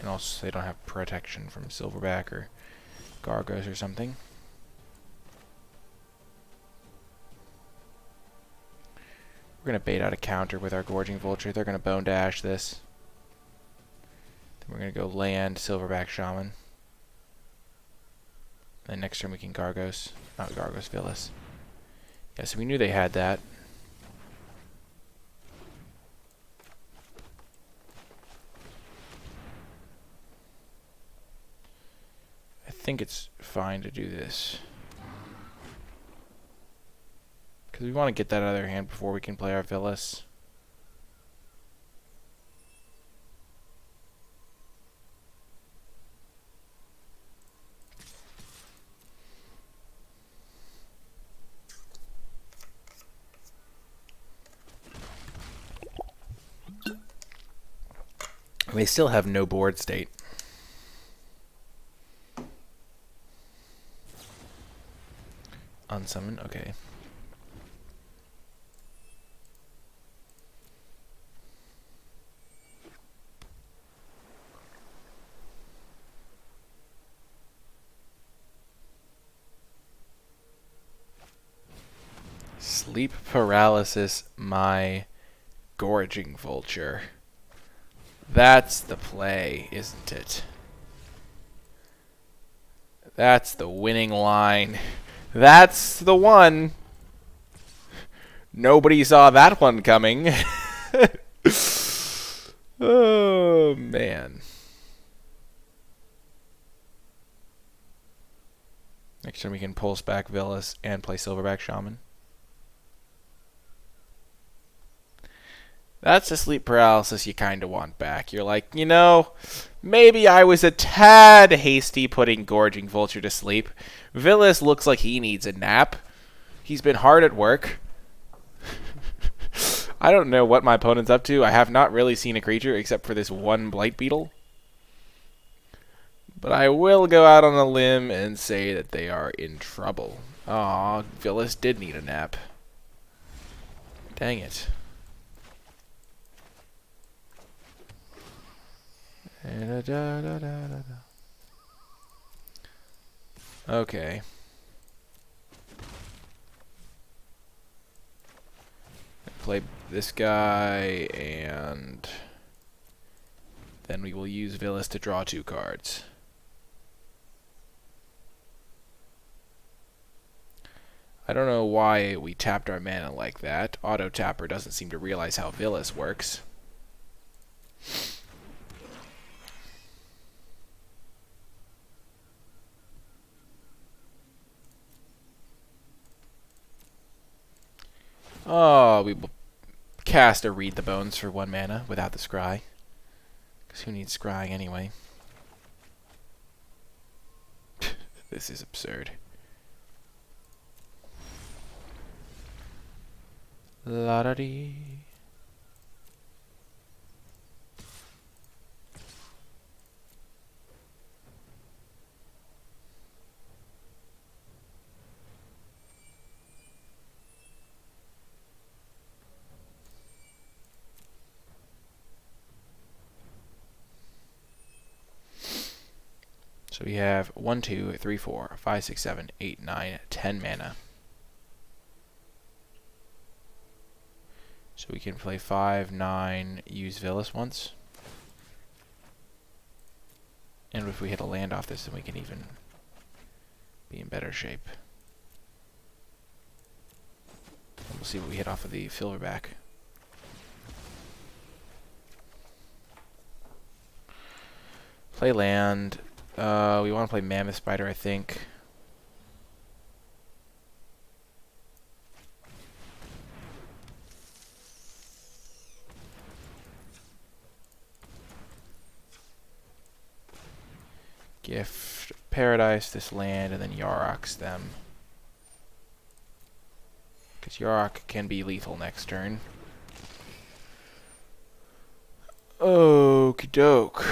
And also they don't have protection from Silverback or Gargos or something. We're going to bait out a counter with our Gorging Vulture. They're going to Bone Dash this. Then we're going to go land Silverback Shaman. Then next turn we can Gargos. Not Gargos, Villas. Yeah, so we knew they had that. I think it's fine to do this. Because we want to get that out of their hand before we can play our Villas. They still have no board state. Unsummon, okay. Sleep paralysis, my Gorging Vulture. That's the play, isn't it? That's the winning line. That's the one. Nobody saw that one coming. Oh, man. Next turn we can pulse back Villas and play Silverback Shaman. That's the sleep paralysis you kind of want back. You're like, you know, maybe I was a tad hasty putting Gorging Vulture to sleep. Villas looks like he needs a nap. He's been hard at work. I don't know what my opponent's up to. I have not really seen a creature except for this one Blight Beetle. But I will go out on a limb and say that they are in trouble. Aw, Villas did need a nap. Dang it. Okay. Play this guy, and then we will use Villas to draw 2 cards. I don't know why we tapped our mana like that. Auto Tapper doesn't seem to realize how Villas works. Oh, we will cast a Read the Bones for 1 mana without the scry. Because who needs scrying anyway? This is absurd. La-da-dee. So we have 1, 2, 3, 4, 5, 6, 7, 8, 9, 10 mana. So we can play 5, 9, use Villas once. And if we hit a land off this, then we can even be in better shape. And we'll see what we hit off of the Silverback. Play land. We want to play Mammoth Spider, I think. Gift Paradise this land, and then Yarok's them. Because Yarok can be lethal next turn. Okie doke.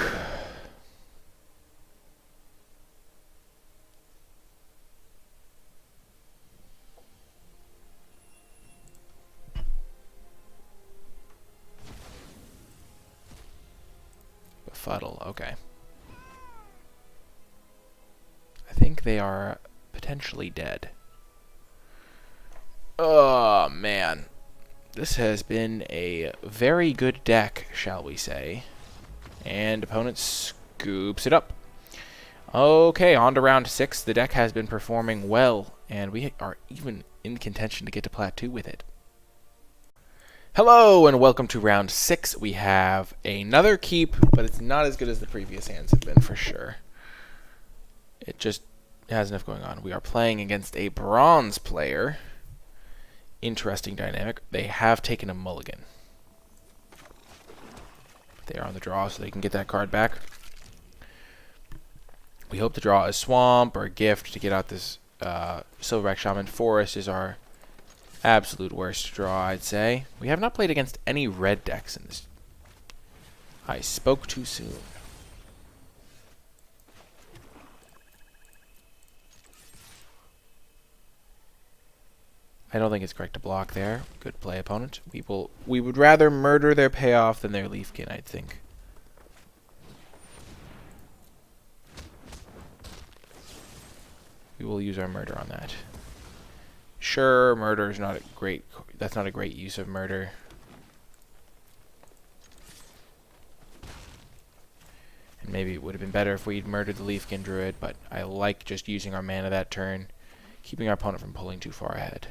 Befuddle, okay. I think they are potentially dead. Oh, man. This has been a very good deck, shall we say. And opponent scoops it up. Okay, on to round 6. The deck has been performing well, and we are even in contention to get to Plat 2 with it. Hello, and welcome to round 6. We have another keep, but it's not as good as the previous hands have been, for sure. It just has enough going on. We are playing against a bronze player. Interesting dynamic. They have taken a mulligan. They are on the draw, so they can get that card back. We hope to draw a swamp or a gift to get out this Silverback Shaman. Forest is our absolute worst draw, I'd say. We have not played against any red decks in this. I spoke too soon. I don't think it's correct to block there. Good play, opponent. We would rather murder their payoff than their Leafkin, I think. We will use our murder on that. Sure, murder is not a great. That's not a great use of murder. And maybe it would have been better if we'd murdered the Leafkin Druid, but I like just using our mana that turn, keeping our opponent from pulling too far ahead.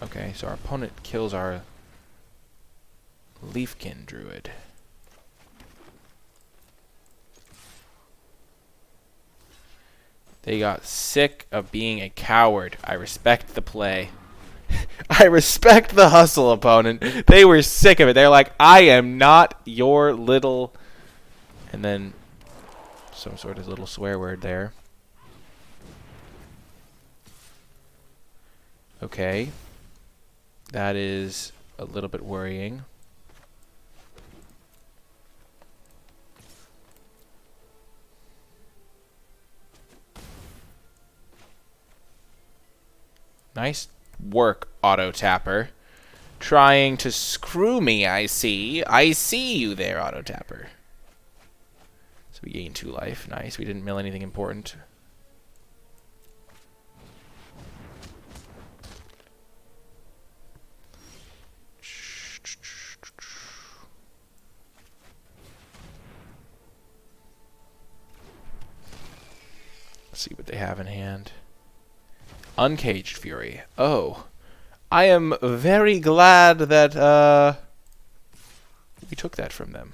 Okay, so our opponent kills our Leafkin Druid. They got sick of being a coward. I respect the play. I respect the hustle, opponent. They were sick of it. They're like, I am not your little... And then some sort of little swear word there. Okay. That is a little bit worrying. Nice work, Auto Tapper. Trying to screw me, I see. I see you there, Auto Tapper. So we gained 2 life. Nice. We didn't mill anything important. Let's see what they have in hand. Uncaged Fury. Oh. I am very glad that we took that from them.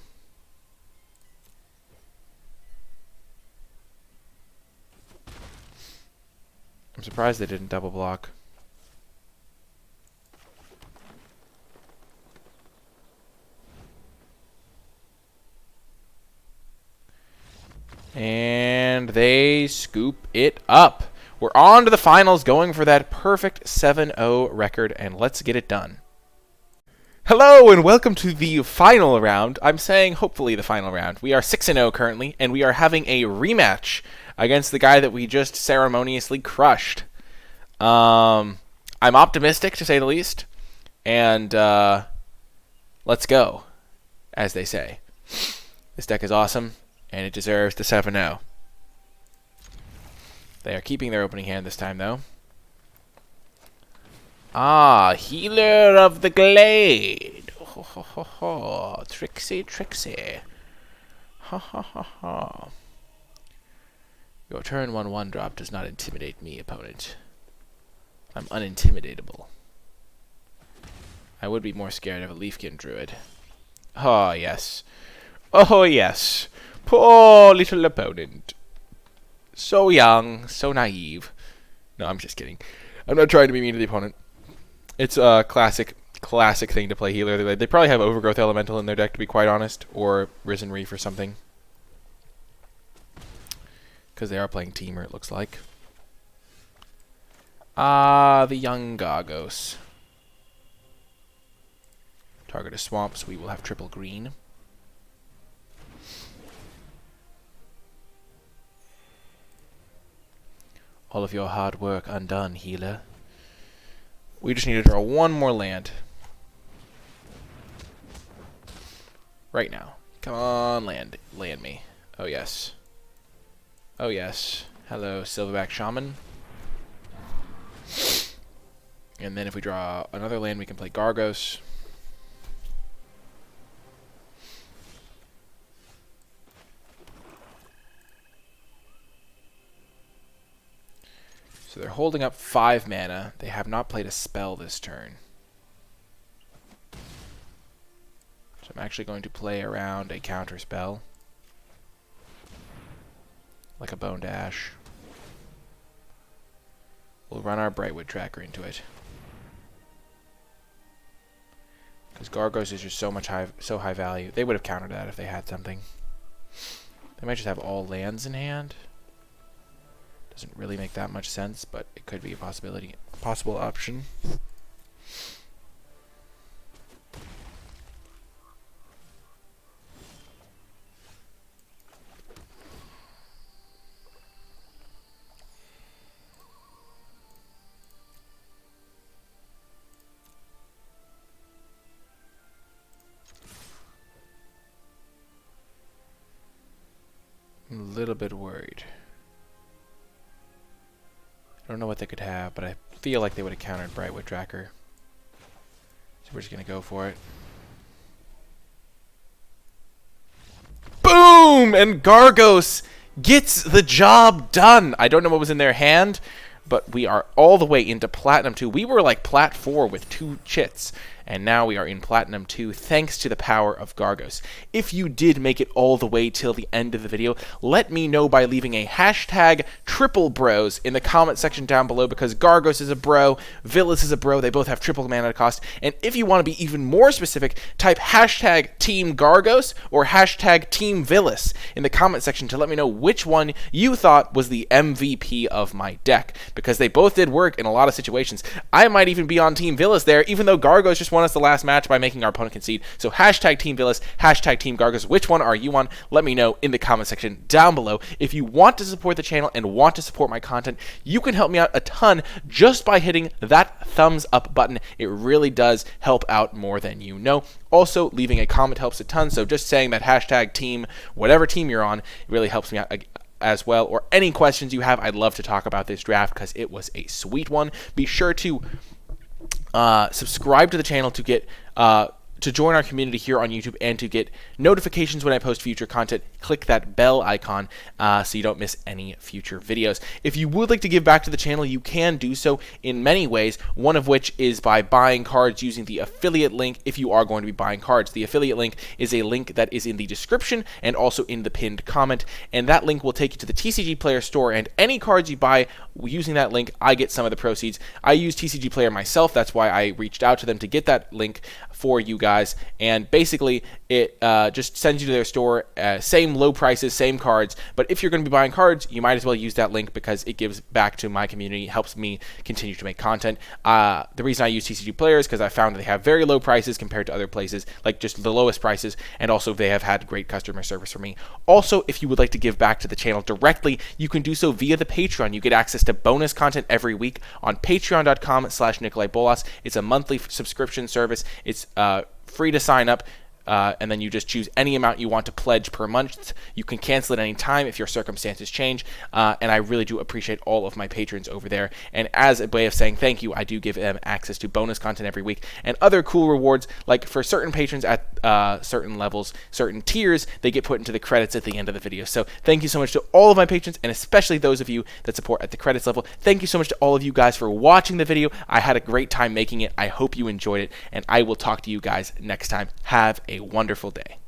I'm surprised they didn't double block. And they scoop it up. We're on to the finals, going for that perfect 7-0 record, and let's get it done. Hello, and welcome to the final round. I'm saying hopefully the final round. We are 6-0 currently, and we are having a rematch against the guy that we just ceremoniously crushed. I'm optimistic, to say the least, and let's go, as they say. This deck is awesome, and it deserves the 7-0. They are keeping their opening hand this time, though. Ah, Healer of the Glade. Ho, ho, ho, ho. Trixie, Trixie. Ha, ha, ha, ha. Your turn 1/1 drop does not intimidate me, opponent. I'm unintimidatable. I would be more scared of a Leafkin Druid. Oh, yes. Oh, yes. Poor little opponent. So young, so naive. No, I'm just kidding. I'm not trying to be mean to the opponent. It's a classic thing to play healer. They probably have Overgrowth Elemental in their deck, to be quite honest, or Risen Reef or something. Because they are playing Teamer, it looks like. Ah, the young Gargos. Target a swamp, so we will have triple green. All of your hard work undone, healer. We just need to draw one more land. Right now. Come on, land me. Oh, yes. Oh, yes. Hello, Silverback Shaman. And then if we draw another land, we can play Gargos. So they're holding up 5 mana. They have not played a spell this turn. So I'm actually going to play around a counter spell. Like a Bone Dash. We'll run our Brightwood Tracker into it. Because Gargos is just so high value. They would have countered that if they had something. They might just have all lands in hand. Doesn't really make that much sense, but it could be a possible option. I'm a little bit worried. I don't know what they could have, but I feel like they would have countered Brightwood Tracker. So we're just going to go for it. Boom! And Gargos gets the job done. I don't know what was in their hand, but we are all the way into Platinum 2. We were like Plat 4 with 2 chits, and now we are in Platinum 2 thanks to the power of Gargos. If you did make it all the way till the end of the video, let me know by leaving a hashtag triple bros in the comment section down below, because Gargos is a bro, Villas is a bro, they both have triple mana cost, and if you want to be even more specific, type hashtag Team Gargos or hashtag Team Villas in the comment section to let me know which one you thought was the MVP of my deck, because they both did work in a lot of situations. I might even be on Team Villas there, even though Gargos just won us the last match by making our opponent concede. So hashtag Team Villas, hashtag Team Gargos. Which one are you on? Let me know in the comment section down below. If you want to support the channel and want to support my content, you can help me out a ton just by hitting that thumbs up button. It really does help out more than you know. Also, leaving a comment helps a ton. So just saying that hashtag team, whatever team you're on, it really helps me out as well. Or any questions you have, I'd love to talk about this draft because it was a sweet one. Be sure to subscribe to the channel to get to to join our community here on YouTube and to get notifications when I post future content, click that bell icon so you don't miss any future videos. If you would like to give back to the channel, you can do so in many ways, one of which is by buying cards using the affiliate link if you are going to be buying cards. The affiliate link is a link that is in the description and also in the pinned comment, and that link will take you to the TCG Player store, and any cards you buy using that link, I get some of the proceeds. I use TCG Player myself, that's why I reached out to them to get that link for you guys, and basically it just sends you to their store, same low prices, same cards, but if you're going to be buying cards, you might as well use that link because it gives back to my community, helps me continue to make content. The reason I use TCG Player is because I found that they have very low prices compared to other places, like just the lowest prices, and also they have had great customer service for me. Also, if you would like to give back to the channel directly, you can do so via the Patreon. You get access to bonus content every week on patreon.com/NicolaiBolas. It's a monthly subscription service. It's free to sign up. And then you just choose any amount you want to pledge per month. You can cancel at any time if your circumstances change, and I really do appreciate all of my patrons over there. And as a way of saying thank you, I do give them access to bonus content every week and other cool rewards, like for certain patrons at certain levels, certain tiers, they get put into the credits at the end of the video. So thank you so much to all of my patrons, and especially those of you that support at the credits level. Thank you so much to all of you guys for watching the video. I had a great time making it. I hope you enjoyed it, and I will talk to you guys next time. Have a wonderful day.